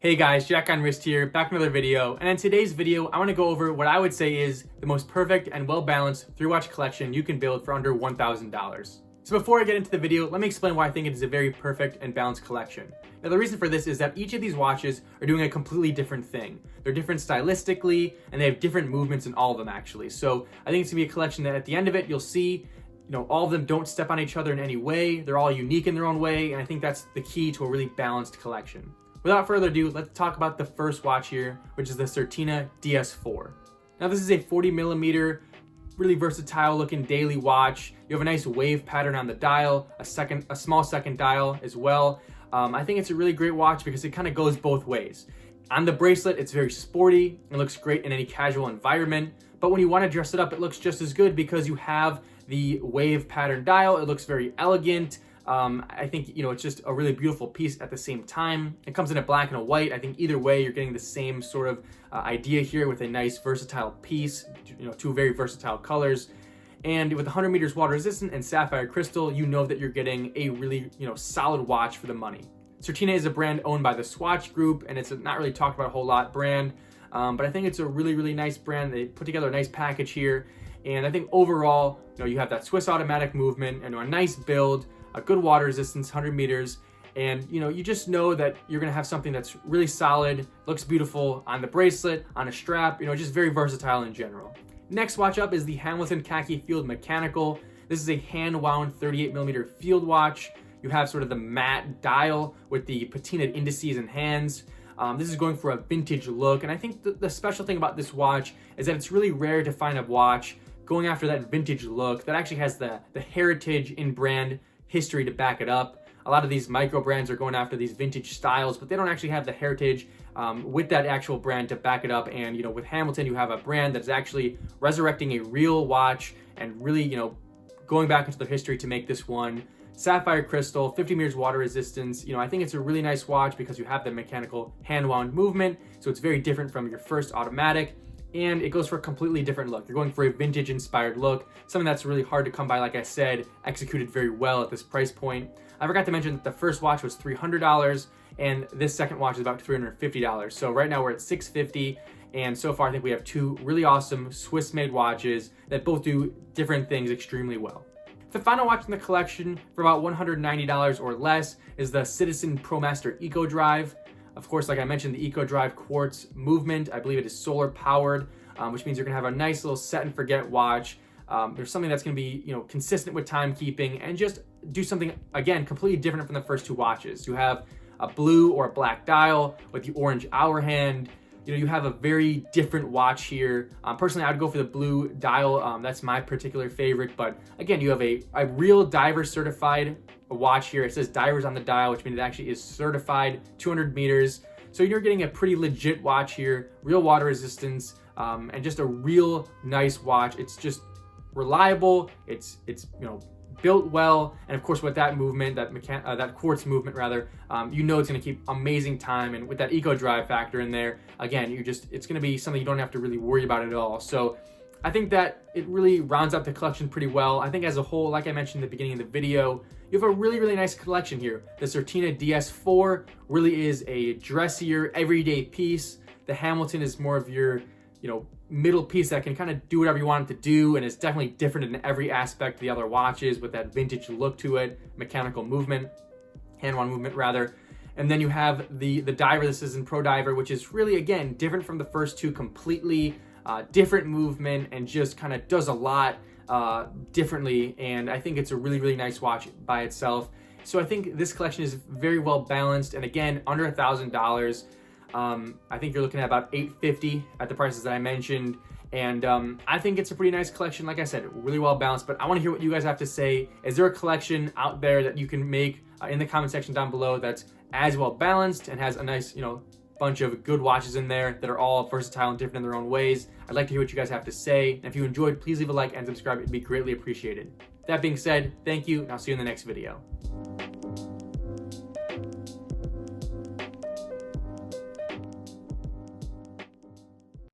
Hey guys, Jack on Wrist here, back with another video, and in today's video, I want to go over what I would say is the most perfect and well-balanced 3-watch collection you can build for under $1,000. So before I get into the video, let me explain why I think it is a very perfect and balanced collection. Now the reason for this is that each of these watches are doing a completely different thing. They're different stylistically, and they have different movements in all of them actually. So I think it's going to be a collection that at the end of it, you'll see all of them don't step on each other in any way. They're all unique in their own way, and I think that's the key to a really balanced collection. Without further ado, let's talk about the first watch here, which is the Certina DS4. Now this is a 40mm, really versatile looking daily watch. You have a nice wave pattern on the dial, a small second dial as well. I think it's a really great watch because it kind of goes both ways. On the bracelet, it's very sporty. It looks great in any casual environment, but when you want to dress it up, it looks just as good because you have the wave pattern dial. It looks very elegant. I think, it's just a really beautiful piece at the same time. It comes in a black and a white. I think either way, you're getting the same sort of idea here with a nice versatile piece, two very versatile colors. And with 100 meters water resistant and sapphire crystal, you know that you're getting a really, solid watch for the money. Certina is a brand owned by the Swatch Group, and it's not really talked about a whole lot brand, but I think it's a really, really nice brand. They put together a nice package here. And I think overall, you have that Swiss automatic movement and a nice build, a good water resistance, 100 meters, and you just know that you're gonna have something that's really solid, looks beautiful on the bracelet, on a strap, just very versatile in general. Next watch up is the Hamilton Khaki Field Mechanical. This is a hand-wound 38mm field watch. You have sort of the matte dial with the patinaed indices and hands. This is going for a vintage look, and I think the special thing about this watch is that it's really rare to find a watch going after that vintage look that actually has the heritage in brand history to back it up. A lot of these micro brands are going after these vintage styles, but they don't actually have the heritage with that actual brand to back it up. And with Hamilton, you have a brand that's actually resurrecting a real watch and really going back into their history to make this one. Sapphire crystal, 50 meters water resistance. I think it's a really nice watch because you have the mechanical hand wound movement, so it's very different from your first automatic. And it goes for a completely different look. You're going for a vintage inspired look, something that's really hard to come by, like I said, executed very well at this price point. I forgot to mention that the first watch was $300 and this second watch is about $350. So right now we're at $650, and so far I think we have two really awesome Swiss made watches that both do different things extremely well. The final watch in the collection for about $190 or less is the Citizen Promaster EcoDrive. Of course, like I mentioned, the EcoDrive quartz movement, I believe it is solar powered, which means you're gonna have a nice little set and forget watch. There's something that's gonna be, consistent with timekeeping and just do something, again, completely different from the first two watches. You have a blue or a black dial with the orange hour hand. You have a very different watch here. Personally, I would go for the blue dial. That's my particular favorite, but again, you have a real diver certified watch here. It says divers on the dial, which means it actually is certified 200 meters. So you're getting a pretty legit watch here, real water resistance, and just a real nice watch. It's just reliable. It's built well, and of course with that movement, that quartz movement rather, it's going to keep amazing time. And with that EcoDrive factor in there, again, it's going to be something you don't have to really worry about at all. So I think that it really rounds out the collection pretty well. I think as a whole, like I mentioned in the beginning of the video, you have a really, really nice collection here. The Certina DS4 really is a dressier, everyday piece. The Hamilton is more of your, middle piece that can kind of do whatever you want it to do, and it's definitely different in every aspect of the other watches with that vintage look to it, mechanical movement, hand-wound movement rather. And then you have the diver, this is in Pro Diver, which is really, again, different from the first two, completely different movement and just kind of does a lot differently. And I think it's a really, really nice watch by itself. So I think this collection is very well balanced, and again, under $1,000. I think you're looking at about $850 at the prices that I mentioned. And I think it's a pretty nice collection. Like I said, really well balanced, but I want to hear what you guys have to say. Is there a collection out there that you can make in the comment section down below that's as well balanced and has a nice, bunch of good watches in there that are all versatile and different in their own ways? I'd like to hear what you guys have to say. And if you enjoyed, please leave a like and subscribe. It'd be greatly appreciated. That being said, thank you, and I'll see you in the next video.